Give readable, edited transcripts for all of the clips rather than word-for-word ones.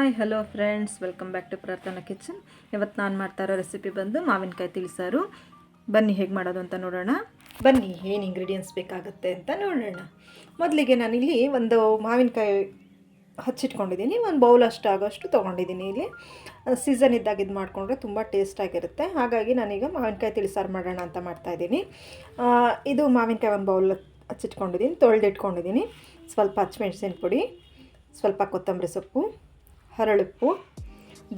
Hi hello friends, welcome back to Prarthana kitchen. ಇವತ್ತು ನಾನು ಮಾಡ್ತಾ ಇರೋ ರೆಸಿಪಿ ಬಂದು ಮಾವಿನಕಾಯಿ ತಿಳಿಸಾರು. ಬನ್ನಿ ಹೇಗೆ ಮಾಡೋದು ಅಂತ ನೋಡೋಣ. ಬನ್ನಿ ಏನು ಇಂಗ್ರೀಡಿಯೆಂಟ್ಸ್ ಬೇಕಾಗುತ್ತೆ ಅಂತ ನೋಡೋಣ. ಮೊದಲಿಗೆ ನಾನಿಲ್ಲಿ ಒಂದು ಮಾವಿನಕಾಯಿ ಹಚ್ಚಿಟ್ಕೊಂಡಿದ್ದೀನಿ. ಒಂದು ಬೌಲ್ ಆಗೋಷ್ಟು ತೊಗೊಂಡಿದ್ದೀನಿ. ಇಲ್ಲಿ ಸೀಸನ್ ಇದ್ದಾಗ ಇದು ಮಾಡಿಕೊಂಡ್ರೆ ತುಂಬ ಟೇಸ್ಟಾಗಿರುತ್ತೆ. ಹಾಗಾಗಿ ನಾನೀಗ ಮಾವಿನಕಾಯಿ ತಿಳಿಸಾರು ಮಾಡೋಣ ಅಂತ ಮಾಡ್ತಾಯಿದ್ದೀನಿ. ಇದು ಮಾವಿನಕಾಯಿ ಒಂದು ಬೌಲ್ ಹಚ್ಚಿಟ್ಕೊಂಡಿದ್ದೀನಿ, ತೊಳೆದಿಟ್ಕೊಂಡಿದ್ದೀನಿ. ಸ್ವಲ್ಪ ಹಸಿಮೆಣಸಿನ ಪುಡಿ, ಸ್ವಲ್ಪ ಕೊತ್ತಂಬರಿ ಸೊಪ್ಪು, ಹರಳುಪ್ಪು,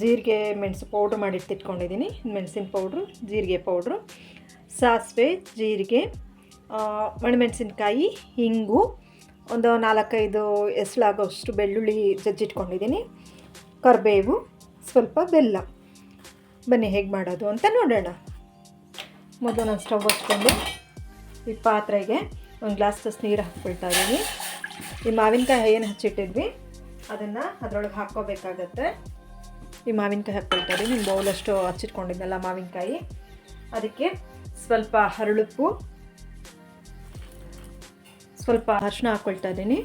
ಜೀರಿಗೆ ಮೆಣಸು ಪೌಡ್ರ್ ಮಾಡಿ ಇಟ್ಕೊಂಡಿದ್ದೀನಿ. ಮೆಣಸಿನ ಪೌಡ್ರು, ಜೀರಿಗೆ ಪೌಡ್ರು, ಸಾಸಿವೆ, ಜೀರಿಗೆ, ಒಣಮೆಣಸಿನ್ಕಾಯಿ, ಹಿಂಗು, ಒಂದು 4-5 ಎಸಳಾಗೋಷ್ಟು ಬೆಳ್ಳುಳ್ಳಿ ಜಜ್ಜಿಟ್ಕೊಂಡಿದ್ದೀನಿ, ಕರಿಬೇವು, ಸ್ವಲ್ಪ ಬೆಲ್ಲ. ಬನ್ನಿ ಹೇಗೆ ಮಾಡೋದು ಅಂತ ನೋಡೋಣ. ಮೊದಲು ನಾನು ಸ್ಟವ್ ಹಚ್ಕೊಂಡು ಈ ಪಾತ್ರೆಗೆ ಒಂದು ಗ್ಲಾಸ್ ನೀರು ಹಾಕ್ಕೊಳ್ತಾ ಇದ್ದೀನಿ. ಈ ಮಾವಿನಕಾಯಿ ಏನು ಹಚ್ಚಿಟ್ಟಿದ್ವಿ ಅದನ್ನು ಅದರೊಳಗೆ ಹಾಕ್ಕೋಬೇಕಾಗತ್ತೆ. ಈ ಮಾವಿನಕಾಯಿ ಹಾಕ್ಕೊಳ್ತಾ ಇದ್ದೀನಿ. ನಿಮ್ಮ ಬೌಲಷ್ಟು ಹಚ್ಚಿಟ್ಕೊಂಡಿದ್ದೆಲ್ಲ ಮಾವಿನಕಾಯಿ. ಅದಕ್ಕೆ ಸ್ವಲ್ಪ ಹರಳುಪ್ಪು, ಸ್ವಲ್ಪ ಅರಿಶಿನ ಹಾಕ್ಕೊಳ್ತಾ ಇದ್ದೀನಿ.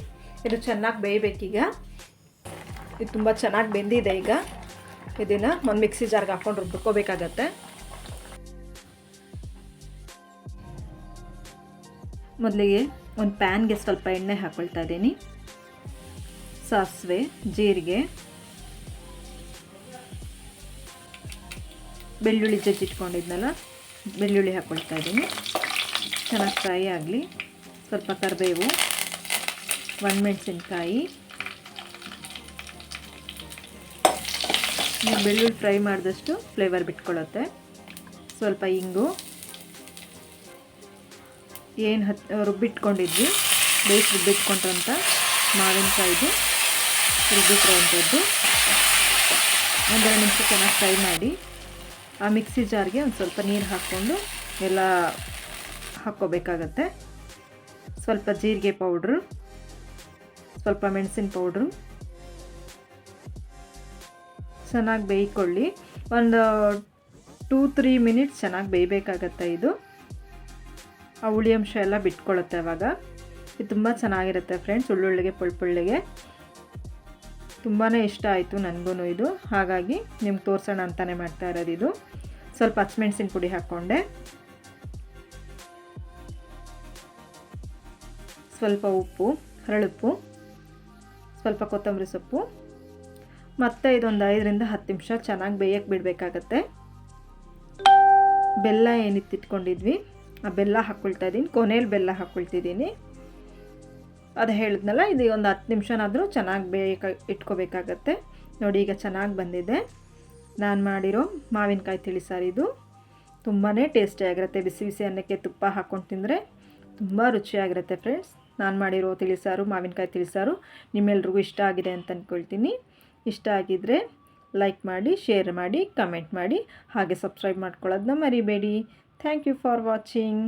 ಇದು ಚೆನ್ನಾಗಿ ಬೇಯಬೇಕೀಗ. ಇದು ತುಂಬ ಚೆನ್ನಾಗಿ ಬೆಂದಿದೆ. ಈಗ ಇದನ್ನು ಒಂದು ಮಿಕ್ಸಿ ಜಾರ್ಗೆ ಹಾಕ್ಕೊಂಡು ರುಬ್ಕೋಬೇಕಾಗತ್ತೆ. ಮೊದಲಿಗೆ ಒಂದು ಪ್ಯಾನ್ಗೆ ಸ್ವಲ್ಪ ಎಣ್ಣೆ ಹಾಕ್ಕೊಳ್ತಾ ಇದ್ದೀನಿ. ಸಾಸಿವೆ, ಜೀರಿಗೆ, ಬೆಳ್ಳುಳ್ಳಿ ಜಜ್ಜಿಟ್ಕೊಂಡಿದ್ನಲ್ಲ ಬೆಳ್ಳುಳ್ಳಿ ಹಾಕ್ಕೊಳ್ತಾ ಇದ್ದೀನಿ. ಚೆನ್ನಾಗಿ ಫ್ರೈ ಆಗಲಿ. ಸ್ವಲ್ಪ ಕರಿಬೇವು, ಒಣಮೆಣಸಿನ್ಕಾಯಿ. ಬೆಳ್ಳುಳ್ಳಿ ಫ್ರೈ ಮಾಡಿದಷ್ಟು ಫ್ಲೇವರ್ ಬಿಟ್ಕೊಳ್ಳುತ್ತೆ. ಸ್ವಲ್ಪ ಇಂಗು, ಏನು ರುಬ್ಬಿಟ್ಕೊಂಡಿದ್ವಿ, ಬೇಯಿಸಿ ರುಬ್ಬಿಟ್ಕೊಂಡ್ರಂಥ ಮಾವಿನಕಾಯಿದು ರುಬ್ಬಿಟ್ಟಿರೋವಂಥದ್ದು. 1-2 ನಿಮಿಷ ಚೆನ್ನಾಗಿ ಫ್ರೈ ಮಾಡಿ ಆ ಮಿಕ್ಸಿ ಜಾರ್ಗೆ ಒಂದು ಸ್ವಲ್ಪ ನೀರು ಹಾಕ್ಕೊಂಡು ಎಲ್ಲ ಹಾಕ್ಕೋಬೇಕಾಗತ್ತೆ. ಸ್ವಲ್ಪ ಜೀರಿಗೆ ಪೌಡ್ರು, ಸ್ವಲ್ಪ ಮೆಣಸಿನ ಪೌಡ್ರು, ಚೆನ್ನಾಗಿ ಬೇಯ್ಕೊಳ್ಳಿ. ಒಂದು 2-3 ಮಿನಿಟ್ಸ್ ಚೆನ್ನಾಗಿ ಬೇಯಬೇಕಾಗತ್ತೆ. ಇದು ಆ ಹುಳಿ ಅಂಶ ಎಲ್ಲ ಬಿಟ್ಕೊಳ್ಳುತ್ತೆ. ಆವಾಗ ಇದು ತುಂಬ ಚೆನ್ನಾಗಿರುತ್ತೆ ಫ್ರೆಂಡ್ಸ್. ಉಳ್ಳುಳ್ಳಿಗೆ ಪುಳ್ಳಿಗೆ ತುಂಬಾ ಇಷ್ಟ ಆಯಿತು ನನಗೂ ಇದು. ಹಾಗಾಗಿ ನಿಮ್ಗೆ ತೋರಿಸೋಣ ಅಂತಲೇ ಮಾಡ್ತಾ ಇರೋದು ಇದು. ಸ್ವಲ್ಪ ಹಸಿಮೆಣಸಿನ ಪುಡಿ ಹಾಕ್ಕೊಂಡೆ, ಸ್ವಲ್ಪ ಉಪ್ಪು, ಹರಳುಪ್ಪು, ಸ್ವಲ್ಪ ಕೊತ್ತಂಬರಿ ಸೊಪ್ಪು, ಮತ್ತು ಇದೊಂದು 5-10 ನಿಮಿಷ ಚೆನ್ನಾಗಿ ಬೇಯಕ್ಕೆ ಬಿಡಬೇಕಾಗತ್ತೆ. ಬೆಲ್ಲ ಏನಿತ್ತಿಟ್ಕೊಂಡಿದ್ವಿ ಆ ಬೆಲ್ಲ ಹಾಕ್ಕೊಳ್ತಾ ಇದ್ದೀನಿ. ಕೊನೆಯಲ್ಲಿ ಬೆಲ್ಲ ಹಾಕ್ಕೊಳ್ತಿದ್ದೀನಿ. ಅದು ಹೇಳಿದ್ನಲ್ಲ, ಇದು ಒಂದು 10 ನಿಮಿಷನಾದರೂ ಚೆನ್ನಾಗಿ ಇಟ್ಕೋಬೇಕಾಗತ್ತೆ. ನೋಡಿ ಈಗ ಚೆನ್ನಾಗಿ ಬಂದಿದೆ. ನಾನು ಮಾಡಿರೋ ಮಾವಿನಕಾಯಿ ತಿಳಿಸಾರು ಇದು ತುಂಬಾ ಟೇಸ್ಟಿಯಾಗಿರುತ್ತೆ. ಬಿಸಿ ಬಿಸಿ ಅನ್ನಕ್ಕೆ ತುಪ್ಪ ಹಾಕ್ಕೊಂಡು ತಿಂದರೆ ತುಂಬ ರುಚಿಯಾಗಿರುತ್ತೆ ಫ್ರೆಂಡ್ಸ್. ನಾನು ಮಾಡಿರೋ ತಿಳಿಸಾರು, ಮಾವಿನಕಾಯಿ ತಿಳಿಸಾರು ನಿಮ್ಮೆಲ್ರಿಗೂ ಇಷ್ಟ ಆಗಿದೆ ಅಂತ ಅಂದ್ಕೊಳ್ತೀನಿ. ಇಷ್ಟ ಆಗಿದ್ದರೆ ಲೈಕ್ ಮಾಡಿ, ಶೇರ್ ಮಾಡಿ, ಕಮೆಂಟ್ ಮಾಡಿ, ಹಾಗೆ ಸಬ್ಸ್ಕ್ರೈಬ್ ಮಾಡ್ಕೊಳ್ಳೋದನ್ನ ಮರಿಬೇಡಿ. Thank you for watching.